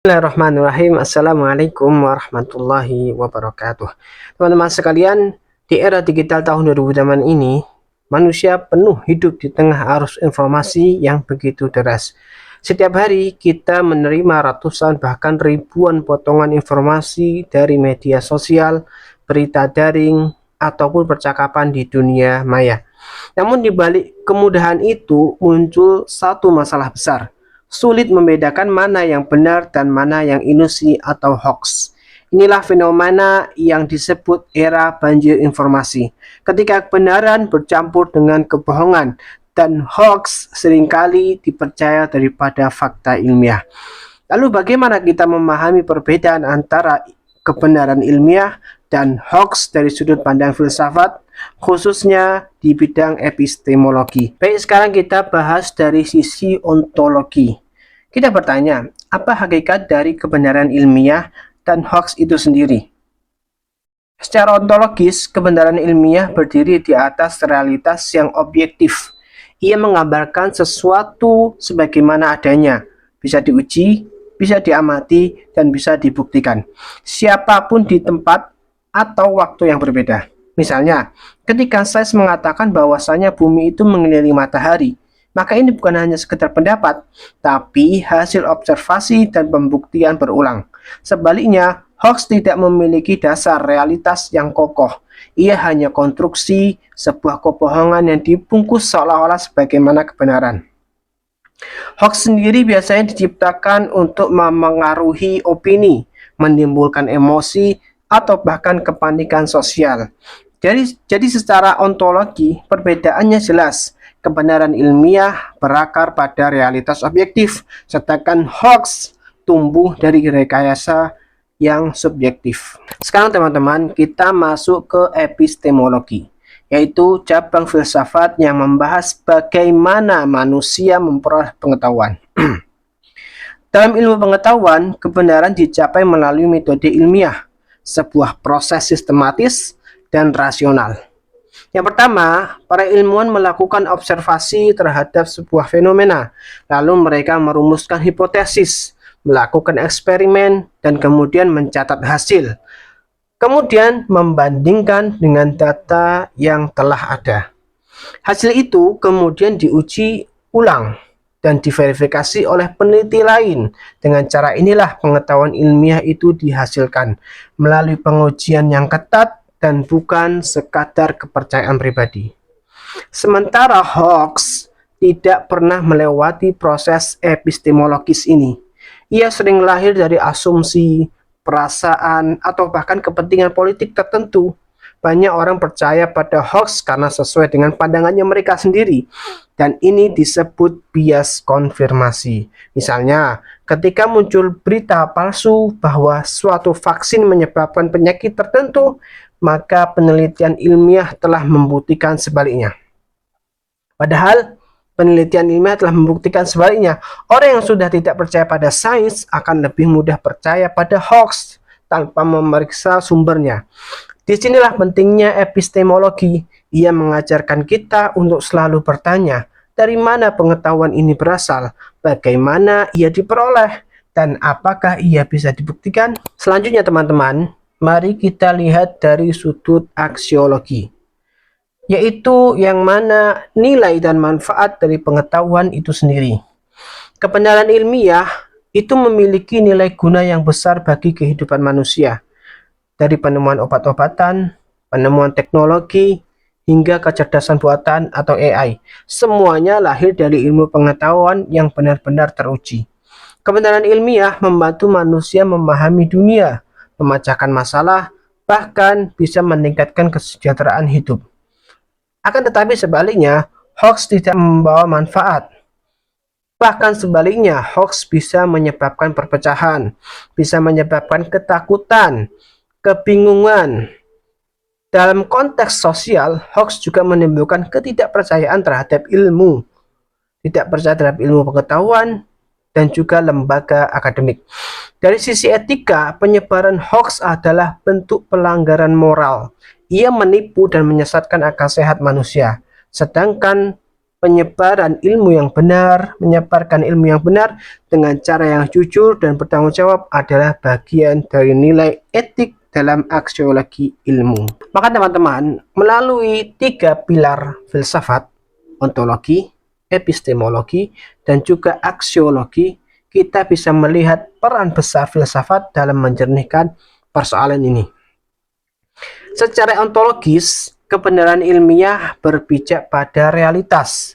Bismillahirrahmanirrahim. Assalamualaikum warahmatullahi wabarakatuh. Teman-teman sekalian, di era digital tahun 2000 ini, manusia penuh hidup di tengah arus informasi yang begitu deras. Setiap hari kita menerima ratusan bahkan ribuan potongan informasi dari media sosial, berita daring, ataupun percakapan di dunia maya. Namun di balik kemudahan itu muncul satu masalah besar. Sulit membedakan mana yang benar dan mana yang ilusi atau hoax. Inilah fenomena yang disebut era banjir informasi. Ketika kebenaran bercampur dengan kebohongan dan hoax seringkali dipercaya daripada fakta ilmiah. Lalu bagaimana kita memahami perbedaan antara kebenaran ilmiah dan hoax dari sudut pandang filsafat, khususnya di bidang epistemologi? Baik, sekarang kita bahas dari sisi ontologi. Kita bertanya, apa hakikat dari kebenaran ilmiah dan hoax itu sendiri? Secara ontologis, kebenaran ilmiah berdiri di atas realitas yang objektif. Ia menggambarkan sesuatu sebagaimana adanya, bisa diuji, bisa diamati, dan bisa dibuktikan. Siapapun di tempat atau waktu yang berbeda. Misalnya, ketika sains mengatakan bahwasanya bumi itu mengelilingi matahari, maka ini bukan hanya sekedar pendapat, tapi hasil observasi dan pembuktian berulang. Sebaliknya, hoax tidak memiliki dasar realitas yang kokoh. Ia hanya konstruksi sebuah kebohongan yang dibungkus seolah-olah sebagaimana kebenaran. Hoax sendiri biasanya diciptakan untuk memengaruhi opini, menimbulkan emosi, atau bahkan kepanikan sosial. Jadi secara ontologi, perbedaannya jelas. Kebenaran ilmiah berakar pada realitas objektif, sedangkan hoax tumbuh dari rekayasa yang subjektif. Sekarang teman-teman, kita masuk ke epistemologi, yaitu cabang filsafat yang membahas bagaimana manusia memperoleh pengetahuan. Dalam ilmu pengetahuan, kebenaran dicapai melalui metode ilmiah, sebuah proses sistematis dan rasional. Yang pertama, para ilmuwan melakukan observasi terhadap sebuah fenomena, lalu mereka merumuskan hipotesis, melakukan eksperimen, dan kemudian mencatat hasil. Kemudian membandingkan dengan data yang telah ada. Hasil itu kemudian diuji ulang dan diverifikasi oleh peneliti lain. Dengan cara inilah pengetahuan ilmiah itu dihasilkan melalui pengujian yang ketat dan bukan sekadar kepercayaan pribadi. Sementara hoax tidak pernah melewati proses epistemologis ini. Ia sering lahir dari asumsi, perasaan, atau bahkan kepentingan politik tertentu. Banyak orang percaya pada hoax karena sesuai dengan pandangannya mereka sendiri, dan ini disebut bias konfirmasi. Misalnya, ketika muncul berita palsu bahwa suatu vaksin menyebabkan penyakit tertentu, maka penelitian ilmiah telah membuktikan sebaliknya. Padahal penelitian ilmiah telah membuktikan sebaliknya. Orang yang sudah tidak percaya pada sains akan lebih mudah percaya pada hoax tanpa memeriksa sumbernya. Disinilah pentingnya epistemologi. Ia mengajarkan kita untuk selalu bertanya, dari mana pengetahuan ini berasal, bagaimana ia diperoleh, dan apakah ia bisa dibuktikan. Selanjutnya teman-teman, mari kita lihat dari sudut aksiologi, yaitu yang mana nilai dan manfaat dari pengetahuan itu sendiri. Kebenaran ilmiah itu memiliki nilai guna yang besar bagi kehidupan manusia. Dari penemuan obat-obatan, penemuan teknologi, hingga kecerdasan buatan atau AI. Semuanya lahir dari ilmu pengetahuan yang benar-benar teruji. Kebenaran ilmiah membantu manusia memahami dunia, memecahkan masalah, bahkan bisa meningkatkan kesejahteraan hidup. Akan tetapi sebaliknya, hoax tidak membawa manfaat. Bahkan sebaliknya, hoax bisa menyebabkan perpecahan, bisa menyebabkan ketakutan, kebingungan. Dalam konteks sosial, hoax juga menimbulkan ketidakpercayaan terhadap ilmu, tidak percaya terhadap ilmu pengetahuan, dan juga lembaga akademik. Dari sisi etika, penyebaran hoax adalah bentuk pelanggaran moral. Ia menipu dan menyesatkan akal sehat manusia. Sedangkan penyebaran ilmu yang benar, menyebarkan ilmu yang benar dengan cara yang jujur dan bertanggung jawab adalah bagian dari nilai etik dalam aksiologi ilmu. Maka teman-teman, melalui 3 pilar filsafat, ontologi, epistemologi, dan juga aksiologi, kita bisa melihat peran besar filsafat dalam menjernihkan persoalan ini. Secara ontologis, kebenaran ilmiah berpijak pada realitas,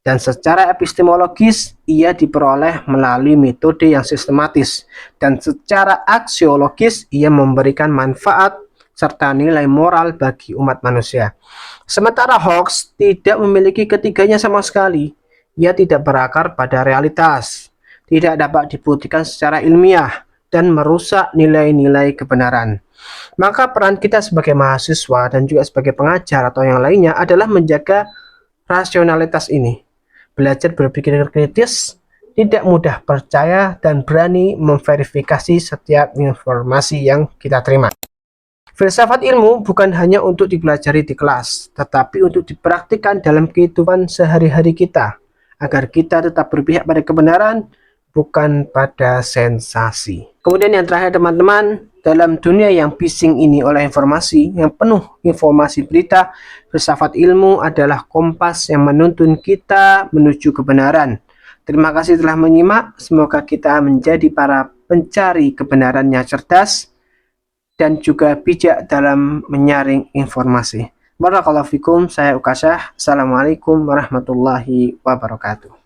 dan secara epistemologis ia diperoleh melalui metode yang sistematis, dan secara aksiologis ia memberikan manfaat serta nilai moral bagi umat manusia. Sementara hoax tidak memiliki ketiganya sama sekali. Ia tidak berakar pada realitas, tidak dapat dibuktikan secara ilmiah, dan merusak nilai-nilai kebenaran. Maka peran kita sebagai mahasiswa dan juga sebagai pengajar atau yang lainnya adalah menjaga rasionalitas ini. Belajar berpikir kritis, tidak mudah percaya, dan berani memverifikasi setiap informasi yang kita terima. Filsafat ilmu bukan hanya untuk dipelajari di kelas, tetapi untuk dipraktikkan dalam kehidupan sehari-hari kita, agar kita tetap berpihak pada kebenaran, bukan pada sensasi. Kemudian yang terakhir teman-teman, dalam dunia yang bising ini oleh informasi, yang penuh informasi berita, filsafat ilmu adalah kompas yang menuntun kita menuju kebenaran. Terima kasih telah menyimak, semoga kita menjadi para pencari kebenaran yang cerdas dan juga bijak dalam menyaring informasi. Barakallahu fikum, saya Ukasah. Assalamualaikum warahmatullahi wabarakatuh.